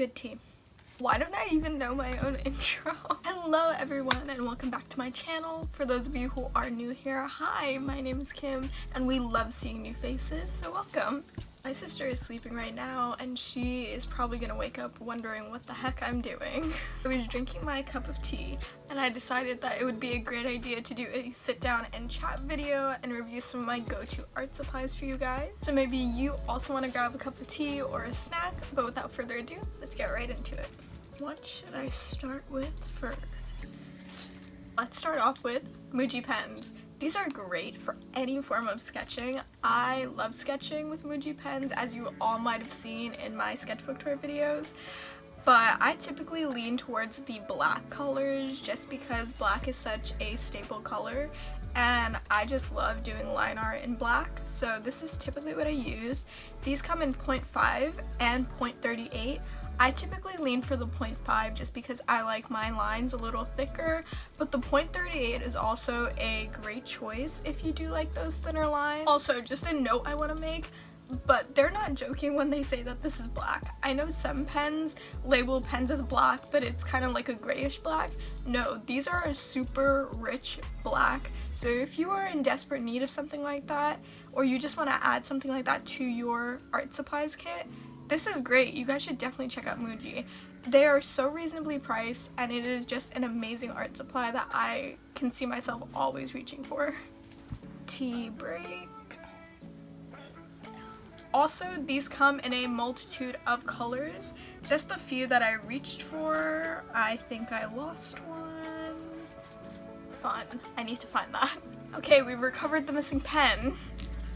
Good tea. Why don't I even know my own intro? Hello everyone and welcome back to my channel. For those of you who are new here, hi, my name is Kim and we love seeing new faces, so welcome. My sister is sleeping right now and she is probably gonna wake up wondering what the heck I'm doing. I was drinking my cup of tea and I decided that it would be a great idea to do a sit down and chat video and review some of my go-to art supplies for you guys. So maybe you also want to grab a cup of tea or a snack, but without further ado, let's get right into it. What should I start with first? Let's start off with Muji Pens. These are great for any form of sketching. I love sketching with Muji Pens, as you all might have seen in my sketchbook tour videos. But I typically lean towards the black colors just because black is such a staple color and I just love doing line art in black. So this is typically what I use. These come in 0.5 and 0.38. I typically lean for the 0.5 just because I like my lines a little thicker, but the 0.38 is also a great choice if you do like those thinner lines. Also, just a note I want to make, but they're not joking when they say that this is black. I know some pens label pens as black, but it's kind of like a grayish black. No, these are a super rich black. So if you are in desperate need of something like that, or you just want to add something like that to your art supplies kit, this is great. You guys should definitely check out Muji. They are so reasonably priced and it is just an amazing art supply that I can see myself always reaching for. Tea break. Also, these come in a multitude of colors. Just a few that I reached for. I think I lost one. Fun. I need to find that. Okay, we've recovered the missing pen.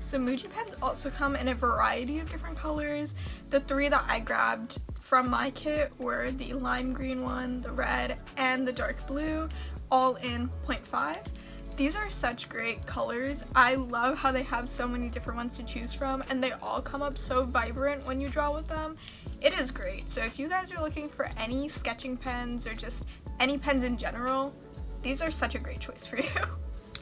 So Muji Pens also come in a variety of different colors. The three that I grabbed from my kit were the lime green one, the red, and the dark blue, all in 0.5. These are such great colors. I love how they have so many different ones to choose from and they all come up so vibrant when you draw with them. It is great. So if you guys are looking for any sketching pens or just any pens in general, these are such a great choice for you.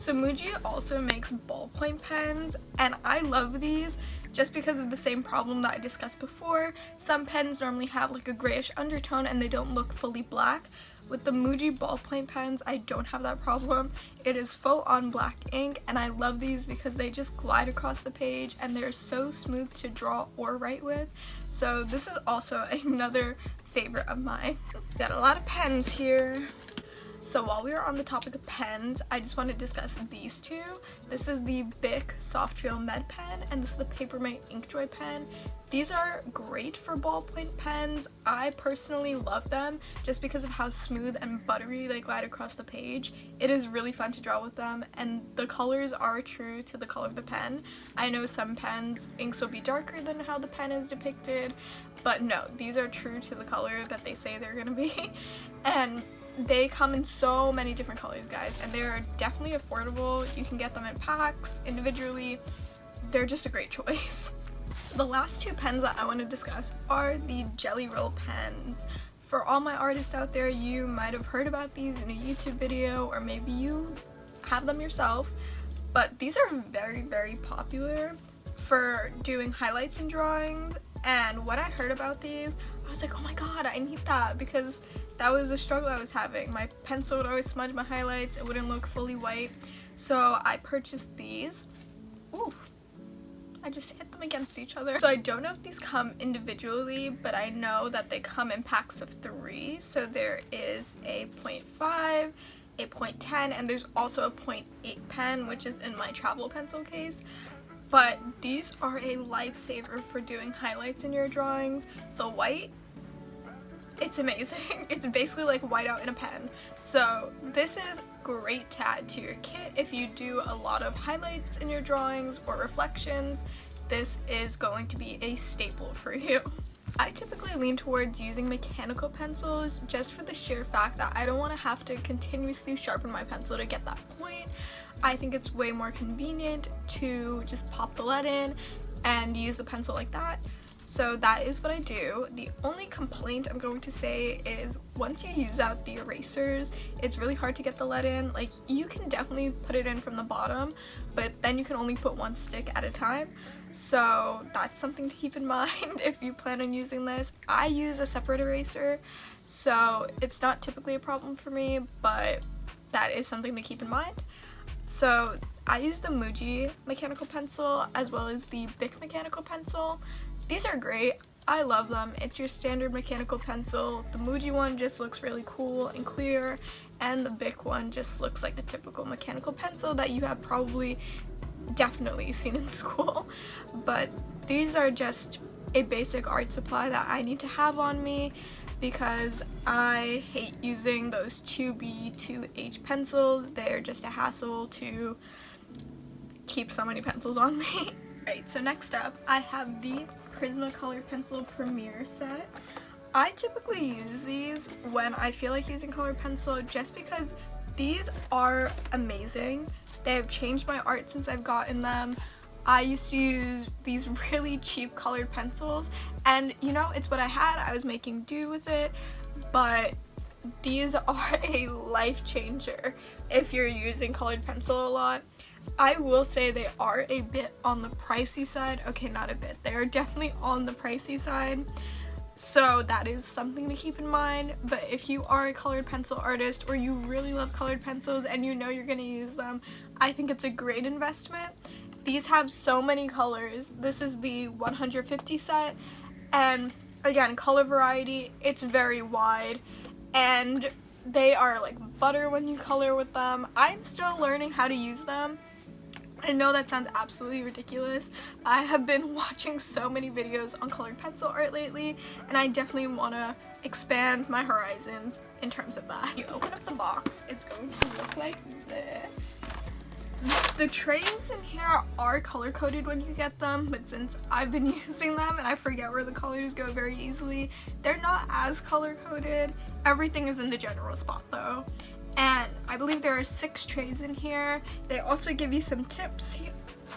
So Muji also makes ballpoint pens and I love these just because of the same problem that I discussed before. Some pens normally have like a grayish undertone and they don't look fully black. With the Muji ballpoint pens, I don't have that problem. It is full on black ink and I love these because they just glide across the page and they're so smooth to draw or write with. So this is also another favorite of mine. Got a lot of pens here. So while we are on the topic of pens, I just want to discuss these two. This is the Bic Soft Feel Med Pen and this is the Papermate Inkjoy pen. These are great for ballpoint pens. I personally love them just because of how smooth and buttery they glide across the page. It is really fun to draw with them and the colors are true to the color of the pen. I know some pens, inks will be darker than how the pen is depicted, but no, these are true to the color that they say they're gonna be. And they come in so many different colors, guys, and they're definitely affordable. You can get them in packs, individually. They're just a great choice. So the last two pens that I want to discuss are the Jelly Roll pens. For all my artists out there, you might have heard about these in a YouTube video or maybe you have them yourself, but these are very, very popular for doing highlights and drawings. And when I heard about these, I was like, oh my god, I need that, because that was a struggle I was having. My pencil would always smudge my highlights, it wouldn't look fully white. So I purchased these. Ooh, I just hit them against each other. So I don't know if these come individually, but I know that they come in packs of 3. So there is a 0.5, a 0.10, and there's also a 0.8 pen, which is in my travel pencil case. But these are a lifesaver for doing highlights in your drawings. The white, it's amazing. It's basically like whiteout in a pen. So this is great to add to your kit if you do a lot of highlights in your drawings or reflections. This is going to be a staple for you. I typically lean towards using mechanical pencils just for the sheer fact that I don't want to have to continuously sharpen my pencil to get that point. I think it's way more convenient to just pop the lead in and use the pencil like that. So that is what I do. The only complaint I'm going to say is once you use out the erasers, it's really hard to get the lead in. Like, you can definitely put it in from the bottom, but then you can only put one stick at a time. So that's something to keep in mind if you plan on using this. I use a separate eraser, so it's not typically a problem for me, but that is something to keep in mind. So I use the Muji mechanical pencil as well as the Bic mechanical pencil. These are great. I love them. It's your standard mechanical pencil. The Muji one just looks really cool and clear, and the Bic one just looks like the typical mechanical pencil that you have probably definitely seen in school. But these are just a basic art supply that I need to have on me because I hate using those 2B, 2H pencils. They're just a hassle to keep so many pencils on me. Right, so next up I have the Prismacolor pencil Premier set. I typically use these when I feel like using colored pencil just because these are amazing. They have changed my art since I've gotten them. I used to use these really cheap colored pencils, and you know, it's what I had. I was making do with it, but these are a life changer if you're using colored pencil a lot. I will say they are a bit on the pricey side. Okay, not a bit. They are definitely on the pricey side. So that is something to keep in mind. But if you are a colored pencil artist or you really love colored pencils and you know you're going to use them, I think it's a great investment. These have so many colors. This is the 150 set. And again, color variety, it's very wide. And they are like butter when you color with them. I'm still learning how to use them. I know that sounds absolutely ridiculous. I have been watching so many videos on colored pencil art lately, and I definitely want to expand my horizons in terms of that. You open up the box, it's going to look like this. The trays in here are color coded when you get them, but since I've been using them and I forget where the colors go very easily, they're not as color coded. Everything is in the general spot though. And I believe there are 6 trays in here. They also give you some tips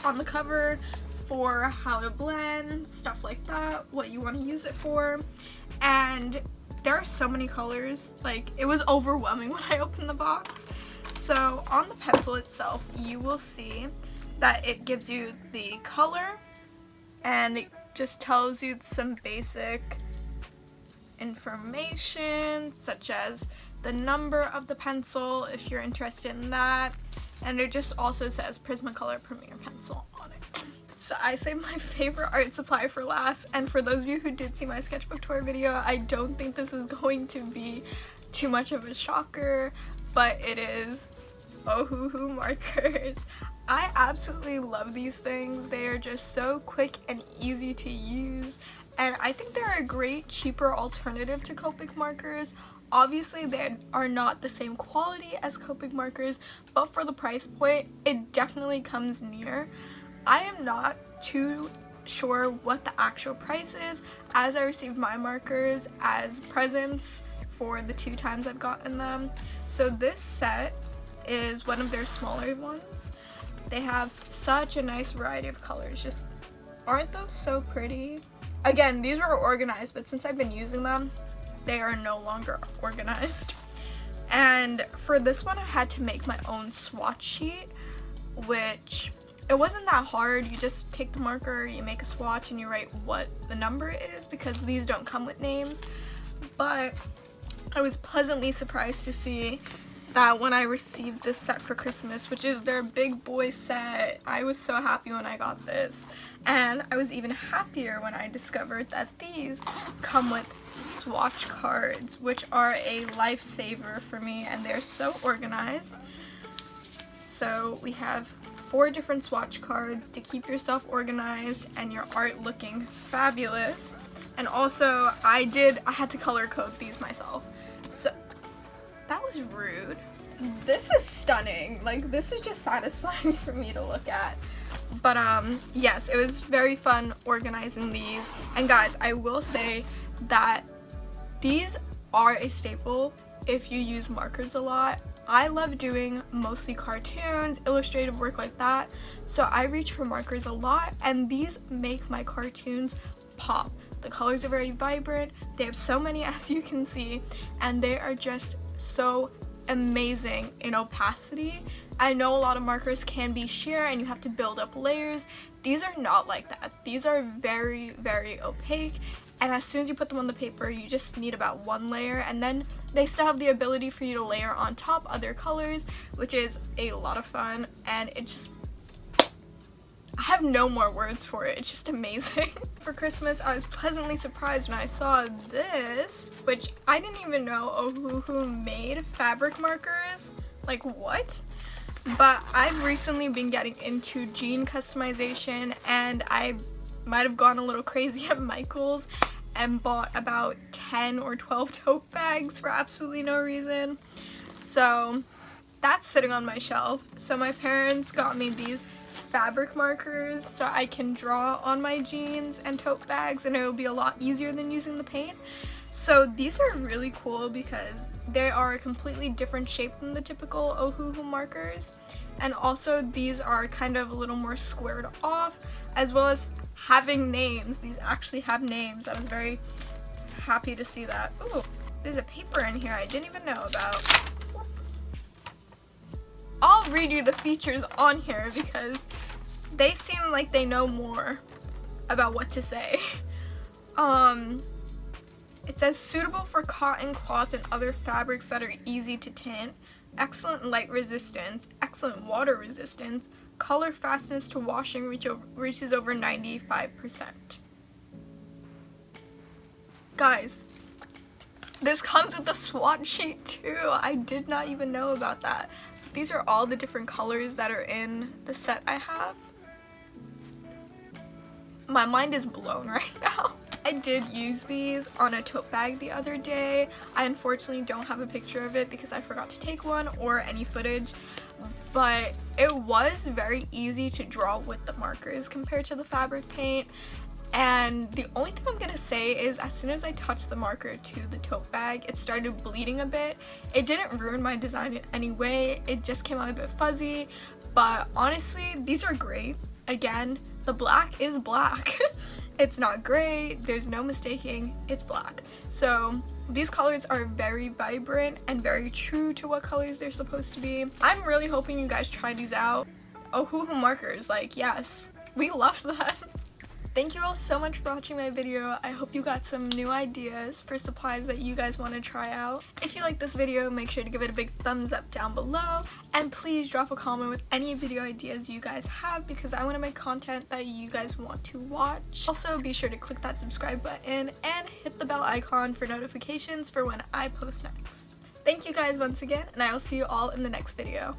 on the cover for how to blend, stuff like that, what you want to use it for. And there are so many colors, like it was overwhelming when I opened the box. So on the pencil itself, you will see that it gives you the color and it just tells you some basic information such as the number of the pencil if you're interested in that, and it just also says Prismacolor Premier Pencil on it. So I saved my favorite art supply for last, and for those of you who did see my sketchbook tour video, I don't think this is going to be too much of a shocker, but it is Ohuhu markers. I absolutely love these things. They are just so quick and easy to use, and I think they're a great cheaper alternative to Copic markers. Obviously they are not the same quality as Copic markers, but for the price point it definitely comes near. I am not too sure what the actual price is, as I received my markers as presents for the 2 times I've gotten them. So this set is one of their smaller ones. They have such a nice variety of colors. Just aren't those so pretty? Again, these were organized, but since I've been using them, they are no longer organized. And for this one I had to make my own swatch sheet, which it wasn't that hard. You just take the marker, you make a swatch, and you write what the number is because these don't come with names. But I was pleasantly surprised to see that when I received this set for Christmas, which is their big boy set, I was so happy when I got this. And I was even happier when I discovered that these come with swatch cards, which are a lifesaver for me, and they're so organized. So we have 4 different swatch cards to keep yourself organized and your art looking fabulous. And also I had to color code these myself. So that was rude. This is stunning. Like, this is just satisfying for me to look at. But yes, it was very fun organizing these. And guys, I will say that these are a staple if you use markers a lot. I love doing mostly cartoons, illustrative work like that, so I reach for markers a lot, and these make my cartoons pop. The colors are very vibrant. They have so many, as you can see, and they are just so amazing in opacity. I know a lot of markers can be sheer and you have to build up layers. These are not like that. These are very, very opaque, and as soon as you put them on the paper, you just need about one layer, and then they still have the ability for you to layer on top other colors, which is a lot of fun, and it just, I have no more words for it. It's just amazing. For Christmas, I was pleasantly surprised when I saw this, which I didn't even know Ohuhu made fabric markers. Like, what? But I've recently been getting into jean customization, and I might have gone a little crazy at Michael's and bought about 10 or 12 tote bags for absolutely no reason. So that's sitting on my shelf. So my parents got me these fabric markers so I can draw on my jeans and tote bags, and it will be a lot easier than using the paint. So these are really cool because they are a completely different shape than the typical Ohuhu markers, and also these are kind of a little more squared off, as well as having names. These actually have names. I was very happy to see that. Ooh, there's a paper in here I didn't even know about. I'll read you the features on here because they seem like they know more about what to say. It says suitable for cotton, cloth, and other fabrics that are easy to tint, excellent light resistance, excellent water resistance, color fastness to washing reaches over 95%. Guys, this comes with a swatch sheet too. I did not even know about that. These are all the different colors that are in the set I have. My mind is blown right now. I did use these on a tote bag the other day. I unfortunately don't have a picture of it because I forgot to take one or any footage, but it was very easy to draw with the markers compared to the fabric paint. And the only thing I'm gonna say is as soon as I touched the marker to the tote bag, it started bleeding a bit. It didn't ruin my design in any way. It just came out a bit fuzzy, but honestly, these are great. Again, the black is black. It's not gray, there's no mistaking, it's black. So these colors are very vibrant and very true to what colors they're supposed to be. I'm really hoping you guys try these out. Ohuhu markers, like, yes, we love that. Thank you all so much for watching my video. I hope you got some new ideas for supplies that you guys want to try out. If you like this video, make sure to give it a big thumbs up down below, and please drop a comment with any video ideas you guys have because I want to make content that you guys want to watch. Also, be sure to click that subscribe button and hit the bell icon for notifications for when I post next. Thank you guys once again, and I will see you all in the next video.